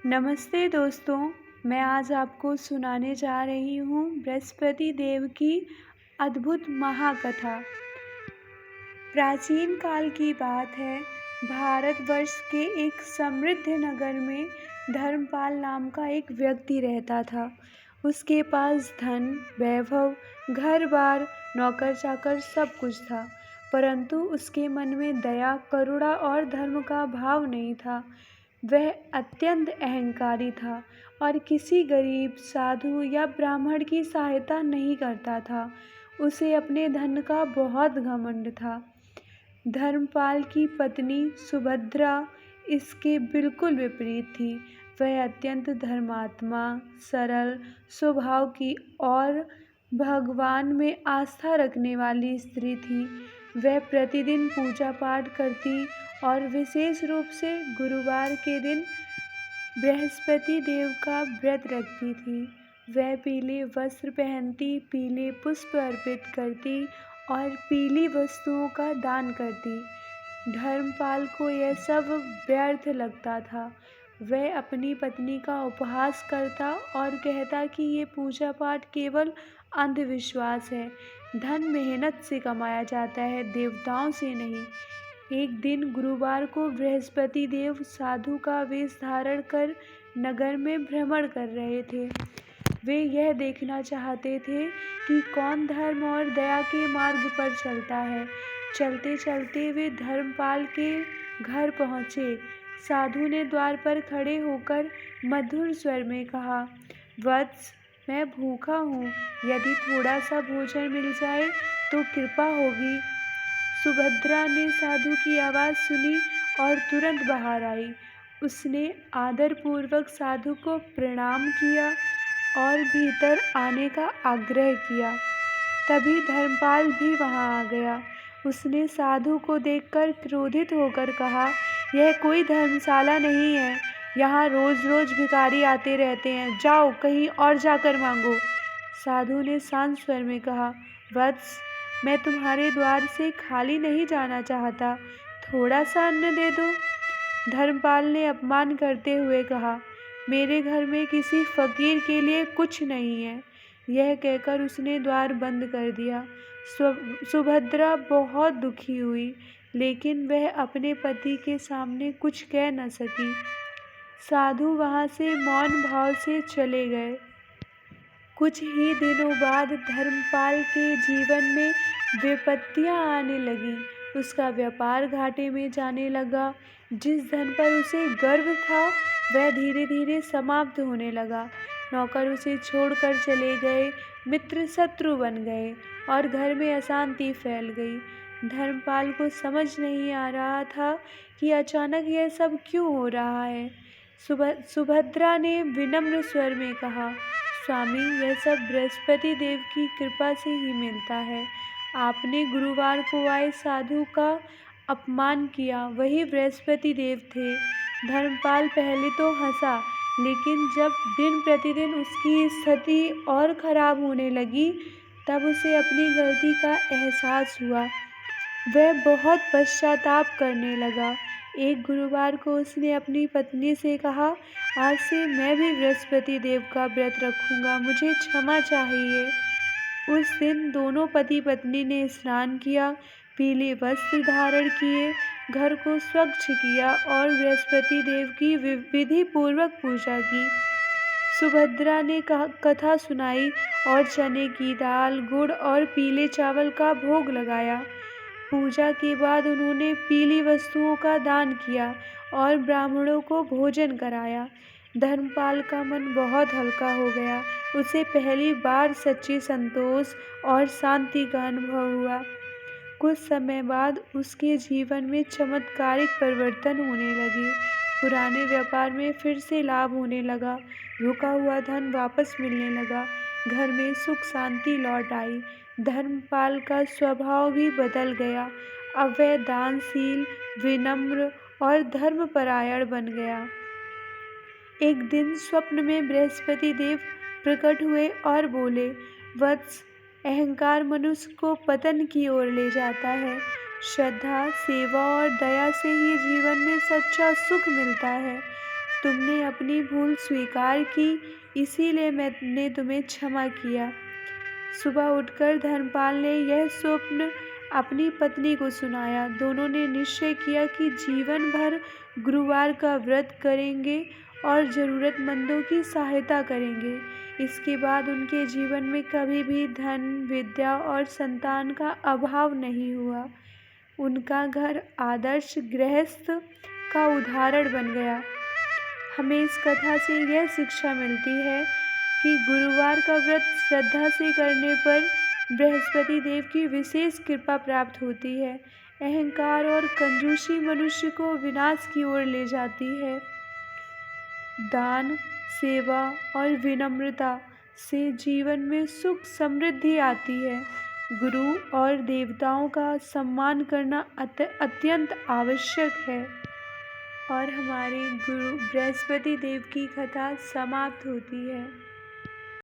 नमस्ते दोस्तों, मैं आज आपको सुनाने जा रही हूँ बृहस्पति देव की अद्भुत महाकथा। प्राचीन काल की बात है, भारतवर्ष के एक समृद्ध नगर में धर्मपाल नाम का एक व्यक्ति रहता था। उसके पास धन, वैभव, घर-बार, नौकर-चाकर सब कुछ था, परंतु उसके मन में दया, करुणा और धर्म का भाव नहीं था। वह अत्यंत अहंकारी था और किसी गरीब, साधु या ब्राह्मण की सहायता नहीं करता था। उसे अपने धन का बहुत घमंड था। धर्मपाल की पत्नी सुभद्रा इसके बिल्कुल विपरीत थी। वह अत्यंत धर्मात्मा, सरल स्वभाव की और भगवान में आस्था रखने वाली स्त्री थी। वह प्रतिदिन पूजा पाठ करती और विशेष रूप से गुरुवार के दिन बृहस्पति देव का व्रत रखती थी। वह पीले वस्त्र पहनती, पीले पुष्प अर्पित करती और पीली वस्तुओं का दान करती। धर्मपाल को यह सब व्यर्थ लगता था। वह अपनी पत्नी का उपहास करता और कहता कि ये पूजा पाठ केवल अंधविश्वास है। धन मेहनत से कमाया जाता है, देवताओं से नहीं। एक दिन गुरुवार को बृहस्पति देव साधु का वेश धारण कर नगर में भ्रमण कर रहे थे। वे यह देखना चाहते थे कि कौन धर्म और दया के मार्ग पर चलता है। चलते चलते वे धर्मपाल के घर पहुँचे। साधु ने द्वार पर खड़े होकर मधुर स्वर में कहा, वत्स, मैं भूखा हूँ, यदि थोड़ा सा भोजन मिल जाए तो कृपा होगी। सुभद्रा ने साधु की आवाज़ सुनी और तुरंत बाहर आई। उसने आदरपूर्वक साधु को प्रणाम किया और भीतर आने का आग्रह किया। तभी धर्मपाल भी वहां आ गया। उसने साधु को देखकर क्रोधित होकर कहा, यह कोई धर्मशाला नहीं है। यहाँ रोज रोज भिखारी आते रहते हैं। जाओ, कहीं और जाकर मांगो। साधु ने शांत स्वर में कहा, वत्स, मैं तुम्हारे द्वार से खाली नहीं जाना चाहता, थोड़ा सा अन्न दे दो। धर्मपाल ने अपमान करते हुए कहा, मेरे घर में किसी फकीर के लिए कुछ नहीं है। यह कहकर उसने द्वार बंद कर दिया। सुभद्रा बहुत दुखी हुई, लेकिन वह अपने पति के सामने कुछ कह न सकी। साधु वहां से मौन भाव से चले गए। कुछ ही दिनों बाद धर्मपाल के जीवन में विपत्तियां आने लगीं। उसका व्यापार घाटे में जाने लगा। जिस धन पर उसे गर्व था, वह धीरे धीरे समाप्त होने लगा। नौकर उसे छोड़कर चले गए, मित्र शत्रु बन गए और घर में अशांति फैल गई। धर्मपाल को समझ नहीं आ रहा था कि अचानक यह सब क्यों हो रहा है। सुभद्रा ने विनम्र स्वर में कहा, स्वामी, यह सब बृहस्पति देव की कृपा से ही मिलता है। आपने गुरुवार को आए साधु का अपमान किया, वही बृहस्पति देव थे। धर्मपाल पहले तो हंसा, लेकिन जब दिन प्रतिदिन उसकी स्थिति और खराब होने लगी, तब उसे अपनी गलती का एहसास हुआ। वह बहुत पश्चाताप करने लगा। एक गुरुवार को उसने अपनी पत्नी से कहा, आज से मैं भी बृहस्पति देव का व्रत रखूंगा, मुझे क्षमा चाहिए। उस दिन दोनों पति पत्नी ने स्नान किया, पीले वस्त्र धारण किए, घर को स्वच्छ किया और बृहस्पति देव की विधि पूर्वक पूजा की। सुभद्रा ने कथा सुनाई और चने की दाल, गुड़ और पीले चावल का भोग लगाया। पूजा के बाद उन्होंने पीली वस्तुओं का दान किया और ब्राह्मणों को भोजन कराया। धर्मपाल का मन बहुत हल्का हो गया। उसे पहली बार सच्चे संतोष और शांति का अनुभव हुआ। कुछ समय बाद उसके जीवन में चमत्कारिक परिवर्तन होने लगे। पुराने व्यापार में फिर से लाभ होने लगा। रुका हुआ धन वापस मिलने लगा। घर में सुख शांति लौट आई। धर्मपाल का स्वभाव भी बदल गया। अब वह दानशील, विनम्र और धर्मपरायण बन गया। एक दिन स्वप्न में बृहस्पति देव प्रकट हुए और बोले, वत्स, अहंकार मनुष्य को पतन की ओर ले जाता है। श्रद्धा, सेवा और दया से ही जीवन में सच्चा सुख मिलता है। तुमने अपनी भूल स्वीकार की, इसीलिए मैंने तुम्हें क्षमा किया। सुबह उठकर धर्मपाल ने यह स्वप्न अपनी पत्नी को सुनाया। दोनों ने निश्चय किया कि जीवन भर गुरुवार का व्रत करेंगे और ज़रूरतमंदों की सहायता करेंगे। इसके बाद उनके जीवन में कभी भी धन, विद्या और संतान का अभाव नहीं हुआ। उनका घर आदर्श गृहस्थ का उदाहरण बन गया। हमें इस कथा से यह शिक्षा मिलती है कि गुरुवार का व्रत श्रद्धा से करने पर बृहस्पति देव की विशेष कृपा प्राप्त होती है। अहंकार और कंजूसी मनुष्य को विनाश की ओर ले जाती है। दान, सेवा और विनम्रता से जीवन में सुख समृद्धि आती है। गुरु और देवताओं का सम्मान करना अत्यंत आवश्यक है। और हमारी गुरु बृहस्पति देव की कथा समाप्त होती है।